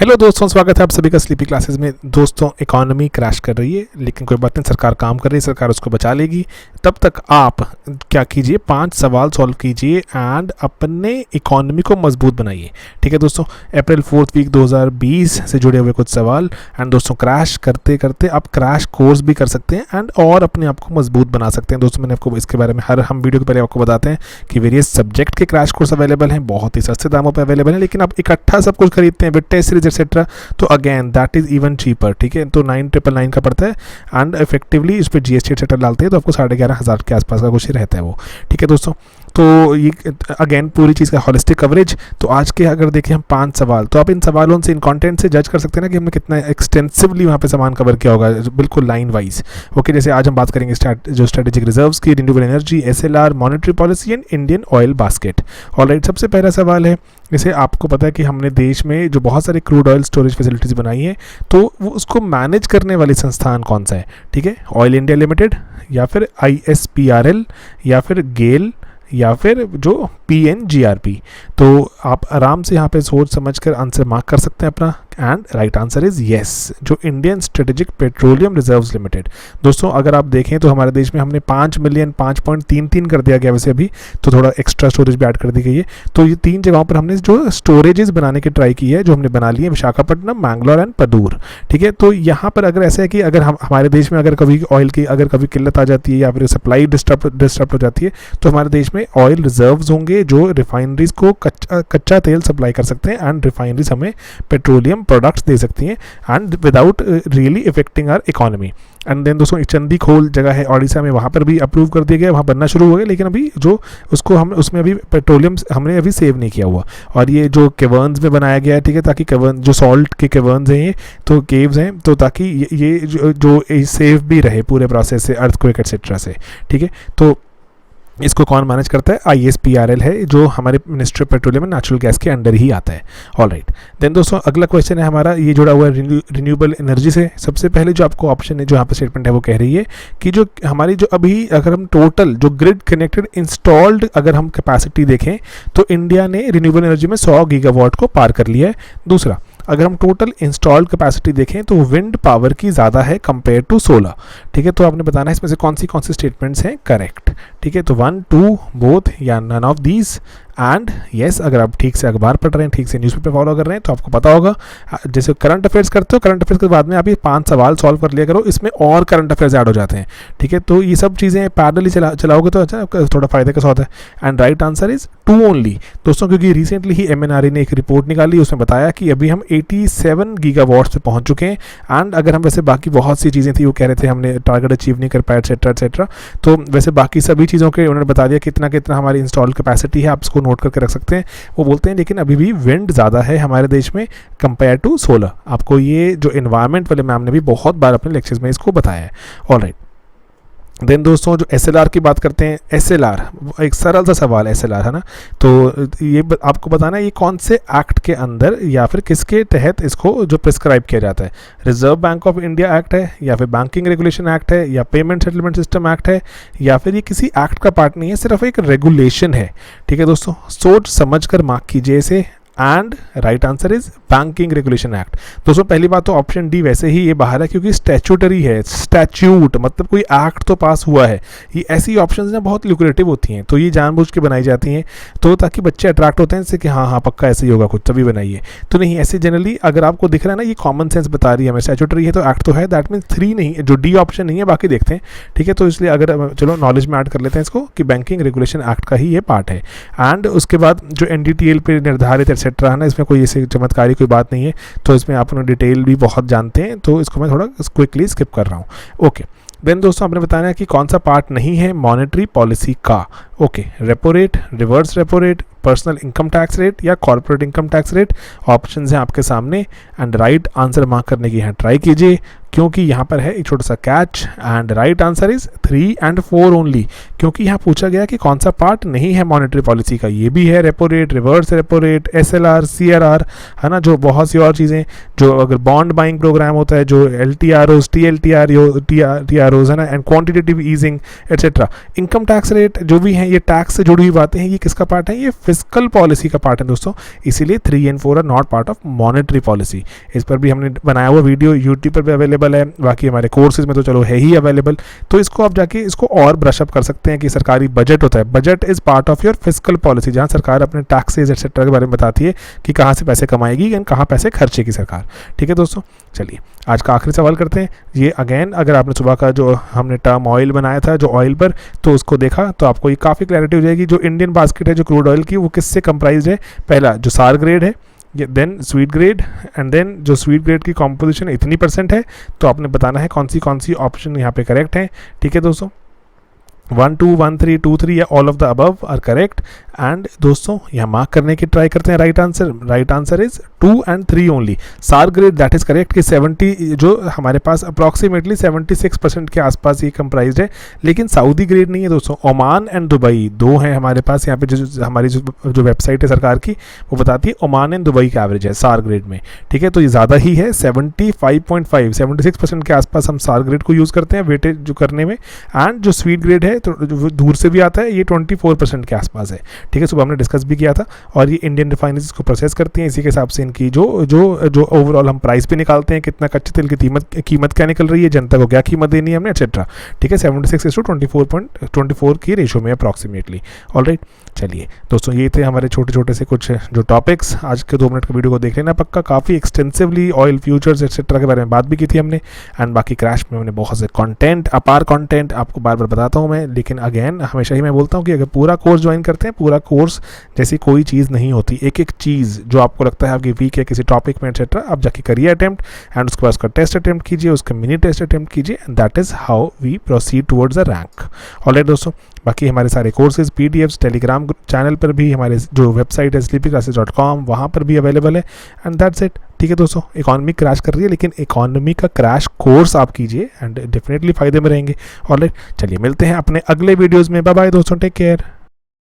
Hello दोस्तों, स्वागत है आप सभी का स्लीपी क्लासेस में। दोस्तों, इकोनॉमी क्रैश कर रही है, लेकिन कोई बात नहीं, सरकार काम कर रही है, सरकार उसको बचा लेगी। तब तक आप क्या कीजिए, 5 सवाल सॉल्व कीजिए एंड अपने इकोनॉमी को मजबूत बनाइए। ठीक है दोस्तों, अप्रैल 4th वीक 2020 से जुड़े हुए कुछ सवाल। एंड दोस्तों, क्रैश करते करते आप क्रैश कोर्स भी कर सकते हैं एंड और अपने आप को मजबूत बना सकते हैं। दोस्तों, मैंने आपको इसके बारे में हम वीडियो के पहले आपको बताते हैं कि वेरियस सब्जेक्ट के क्रैश कोर्स अवेलेबल हैं, बहुत ही सस्ते दामों पर अवेलेबल है। लेकिन आप इकट्ठा सब कुछ खरीदते हैं विद टेस्ट सीरीज एक्सेट्रा, तो again that is even cheaper. ठीक है, तो 9,999 का पड़ता है एंड इफेक्टिवली इस पर जीएसटी एक्सेट्रा डालते हैं तो आपको 11,500 के आसपास का कुछ ही रहता है वो। ठीक है दोस्तों, तो ये अगेन पूरी चीज़ का हॉलिस्टिक कवरेज। तो आज के अगर देखें हम 5 सवाल, तो आप इन सवालों से, इन कंटेंट से जज कर सकते हैं ना कि हमने कितना एक्सटेंसिवली वहाँ पे सामान कवर किया होगा, बिल्कुल लाइन वाइज। ओके, जैसे आज हम बात करेंगे जो स्ट्रेटेजिक रिजर्व्स की, renewable energy, SLR, monetary policy and Indian oil basket. Alright, सबसे पहला सवाल है, जैसे आपको पता है कि हमने देश में जो बहुत सारे क्रूड ऑयल स्टोरेज फैसिलिटीज़ बनाई हैं, तो वो उसको मैनेज करने वाली संस्थान कौन सा है? ठीक है, ऑयल इंडिया लिमिटेड, या फिर ISPRL, या फिर गेल, या फिर जो PNGRP। तो आप आराम से यहाँ पे सोच समझ कर आंसर मार्क कर सकते हैं अपना। And right answer is yes, जो Indian strategic petroleum reserves limited. दोस्तों, अगर आप देखें तो हमारे देश में हमने 5 मिलियन 5.33 कर दिया गया वैसे अभी, तो थोड़ा एक्स्ट्रा स्टोरेज भी ऐड कर दी गई है। तो ये 3 जगहों पर हमने जो स्टोरेजेस बनाने की ट्राई की है, जो हमने बना ली है, विशाखापट्टनम, मैंगलोर एंड पदूर। ठीक है, तो यहाँ पर अगर ऐसा है कि अगर हमारे देश में अगर कभी ऑयल की अगर कभी किल्लत आ जाती है या फिर सप्लाई डिस्टर्ब हो जाती है, तो हमारे देश में ऑयल रिजर्व्स होंगे जो रिफाइनरीज को कच्चा तेल सप्लाई कर सकते हैं एंड रिफाइनरीज हमें पेट्रोलियम प्रोडक्ट्स दे सकती हैं and without really effecting our economy. And then दोस्तों, चंदी खोल जगह है ओडिशा में, वहाँ पर भी अप्रूव कर दिया गया, वहाँ बनना शुरू हो गया, लेकिन अभी जो उसको हम उसमें अभी पेट्रोलियम हमने अभी सेव नहीं किया हुआ। और ये जो केवर्न्स में बनाया गया है, ठीक है, ताकि केवर्न जो सॉल्ट के केवर्न्स हैं ये, तो केव्स हैं, तो ताकि ये जो सेव भी रहे पूरे प्रोसेस से, अर्थक्वेक एक्सेट्रा से। ठीक है, तो इसको कौन मैनेज करता है? ISPRL है, जो हमारे ministry of petroleum and natural gas के अंडर ही आता है। ऑलराइट, देन दोस्तों, अगला क्वेश्चन है हमारा, ये जुड़ा हुआ है रिन्यूएबल एनर्जी से। सबसे पहले जो आपको ऑप्शन है, जो यहाँ पर स्टेटमेंट है, वो कह रही है कि जो हमारी जो अभी अगर हम टोटल जो ग्रिड कनेक्टेड इंस्टॉल्ड अगर हम कैपेसिटी देखें, तो इंडिया ने रिन्यूएबल एनर्जी में 100 गीगावाट को पार कर लिया है। दूसरा, अगर हम टोटल इंस्टॉल्ड कैपेसिटी देखें तो विंड पावर की ज़्यादा है कंपेयर टू सोलर। ठीक है, तो आपने बताना है इसमें से कौन सी स्टेटमेंट्स हैं करेक्ट। ठीक है, तो 1, 2 बोथ या none of these. And yes, अगर आप ठीक से अखबार पढ़ रहे हैं, ठीक से न्यूज़पेपर फॉलो कर रहे हैं, तो आपको पता होगा। जैसे करंट अफेयर्स करते हो, करंट अफेयर्स के बाद में आप ये 5 सवाल सॉल्व कर लिया करो, इसमें और करंट अफेयर्स ऐड हो जाते हैं। ठीक है, तो ये सब चीज़ें पैरेलली चलाओगे तो अच्छा, थोड़ा फायदे का सौदा है। And right answer is 2 only दोस्तों, क्योंकि रिसेंटली ही MNRE ने एक रिपोर्ट निकाली, उसमें बताया कि अभी हम 87 गीगावाट्स पे पहुंच चुके हैं। एंड अगर हम वैसे बाकी बहुत सी चीज़ें थी, वो कह रहे थे हमने टारगेट अचीव नहीं कर पाया एक्सेट्रा एक्सेट्रा, तो वैसे बाकी सभी चीज़ों के उन्होंने बता दिया कितना कितना हमारी इंस्टॉल कैपेसिटी है, आप इसको नोट करके रख सकते हैं। वो बोलते हैं लेकिन अभी भी विंड ज़्यादा है हमारे देश में कंपेयर टू सोलर। आपको ये जो एनवायरनमेंट वाले मैम ने भी बहुत बार अपने लेक्चर्स में इसको बताया है। ऑलराइट, देन दोस्तों, जो SLR की बात करते हैं, SLR एक सरल सा सवाल SLR है ना, तो ये आपको बताना है ये कौन से एक्ट के अंदर या फिर किसके तहत इसको जो प्रिस्क्राइब किया जाता है। Reserve bank of India act है, या फिर बैंकिंग रेगुलेशन एक्ट है, या पेमेंट सेटलमेंट सिस्टम एक्ट है, या फिर ये किसी एक्ट का पार्ट नहीं है, सिर्फ एक रेगुलेशन है। ठीक है दोस्तों, सोच समझ कर मार्क कीजिए इसे। And right answer is banking regulation act. दोस्तों, पहली बात तो ऑप्शन डी वैसे ही ये बाहर है, क्योंकि स्टैच्यूटरी है, स्टैच्यूट मतलब कोई एक्ट तो पास हुआ है। ये ऐसी ऑप्शंस ना बहुत ल्यूक्रेटिव होती हैं, तो ये जानबूझ के बनाई जाती हैं, तो ताकि बच्चे अट्रैक्ट होते हैं इससे कि हाँ पक्का ऐसे ही होगा कुछ, तभी बनाइए। तो नहीं, ऐसे जनरली अगर आपको दिख रहा है ना, ये कॉमन सेंस बता रही है हमें, स्टैच्यूटरी है तो एक्ट तो है, दैट मीन्स 3 नहीं, जो डी ऑप्शन नहीं है, बाकी देखते हैं। ठीक है, तो इसलिए अगर चलो नॉलेज में ऐड कर लेते हैं इसको कि बैंकिंग रेगुलेशन एक्ट का ही ये पार्ट है। एंड उसके बाद जो NDTL पे निर्धारित एक्सेट्रा है ना, इसमें कोई ऐसे चमत्कारी कोई बात नहीं है, तो इसमें आप डिटेल भी बहुत जानते हैं, तो इसको मैं थोड़ा क्विकली स्किप कर रहा हूँ। ओके, देन दोस्तों, आपने बताना है कि कौन सा पार्ट नहीं है मॉनेटरी पॉलिसी का। Okay, repo rate, reverse repo rate, personal income tax rate या corporate income tax rate. Options हैं आपके सामने एंड राइट आंसर मार्क करने की यहाँ ट्राई कीजिए, क्योंकि यहाँ पर है एक छोटा सा catch. And right answer is 3 और 4 ओनली, क्योंकि यहाँ पूछा गया कि कौन सा पार्ट नहीं है मॉनेटरी पॉलिसी का। ये भी है repo rate, reverse repo rate, SLR, CRR, है ना, जो बहुत सी और चीज़ें, जो अगर बॉन्ड बाइंग प्रोग्राम होता है, जो LTROs, TLTROs है ना, and quantitative easing etcetera. Income tax rate जो भी है, ये टैक्स से जुड़ी हुई बातें हैं, ये किसका पार्ट है? ये फिजिकल पॉलिसी का पार्ट है दोस्तों, इसीलिए 3 and 4 are not part of monetary policy. इस पर भी हमने बनाया हुआ वीडियो यूट्यूब पर भी अवेलेबल है, बाकी हमारे कोर्सेज में तो चलो है ही अवेलेबल। तो इसको आप जाके इसको और ब्रशअप कर सकते हैं कि सरकारी बजट होता है, budget is part of your physical policy, जहाँ सरकार अपने टैक्सेज एक्सेट्रा के बारे में बताती है कि कहाँ से पैसे कमाएगी एंड कहाँ पैसे खर्चेगी सरकार। ठीक है दोस्तों, चलिए आज का आखिरी सवाल करते हैं। ये अगेन अगर आपने सुबह का जो हमने टर्म ऑयल बनाया था जो ऑयल पर, तो उसको देखा तो आपको ये काफ़ी क्लैरिटी हो जाएगी। जो इंडियन बास्केट है जो क्रूड ऑयल की, वो किससे कंप्राइज है? पहला जो सार ग्रेड है, then sweet grade, and then जो स्वीट ग्रेड की कॉम्पोजिशन इतनी % है, तो आपने बताना है कौन सी ऑप्शन यहाँ पे करेक्ट है। ठीक है दोस्तों, 1 2 1 3 2 3 या all of the above are correct. And दोस्तों यहाँ मार्क करने की ट्राई करते हैं right answer is 2 and 3 only. Sour grade that is correct कि 70 जो हमारे पास अप्रॉक्सीमेटली 76% के आसपास ये कंप्राइज है, लेकिन सऊदी ग्रेड नहीं है दोस्तों। ओमान एंड दुबई दो हैं हमारे पास यहाँ पे, जो हमारी जो वेबसाइट है सरकार की वो बताती है ओमान एंड दुबई का एवरेज है सार ग्रेड में। ठीक है, तो ये ज़्यादा ही है, 75.5 76% के आसपास हम सार ग्रेड को यूज़ करते हैं वेटेज जो करने में। एंड जो स्वीट ग्रेड है तो जो दूर से भी आता है, ये 24% के आसपास है। ठीक है, सुबह हमने डिस्कस भी किया था। और ये इंडियन रिफाइनरीज को प्रोसेस करती हैं, इसी के हिसाब से इनकी जो ओवरऑल हम प्राइस भी निकालते हैं, कितना कच्चे तेल की कीमत क्या निकल रही है, जनता को क्या कीमत देनी है हमने, एक्सेट्रा। ठीक है, 76:24 की रेशो में अप्रॉक्सीमेटली। ऑलराइट, चलिए दोस्तों ये थे हमारे छोटे छोटे से कुछ जो टॉपिक्स। आज के 2 मिनट के वीडियो को देख लेना पक्का, काफ़ी एक्सटेंसिवली ऑयल फ्यूचर्स एक्सेट्रा के बारे में बात भी की थी हमने। एंड बाकी क्रैश में हमने बहुत से कंटेंट, अपार कंटेंट आपको बार बार बताता हूँ मैं, लेकिन अगेन हमेशा ही मैं बोलता हूँ कि अगर पूरा कोर्स ज्वाइन करते हैं, पूरा कोर्स जैसी कोई चीज़ नहीं होती। एक एक चीज़ जो आपको लगता है आपकी वीक है किसी टॉपिक में एक्सेट्रा, आप जाके करिए अटेम्प्ट, एंड उसके बाद उसका टेस्ट अटेम्प्ट कीजिए, उसका मिनी टेस्ट अटेम्प्ट कीजिए, and that is how we proceed towards a rank. Alright दोस्तों, बाकी हमारे सारे कोर्सेज पीडीएफ्स टेलीग्राम चैनल पर भी, हमारे जो वेबसाइट है sleepyclasses.com वहाँ पर भी अवेलेबल है। And that's it. ठीक है दोस्तों, इकॉनमी क्रैश कर रही है, लेकिन इकॉनमी का क्रैश कोर्स आप कीजिए एंड डेफिनेटली फ़ायदे में रहेंगे। ऑलराइट, चलिए मिलते हैं अपने अगले वीडियोज़ में। बाय बाय दोस्तों, टेक केयर।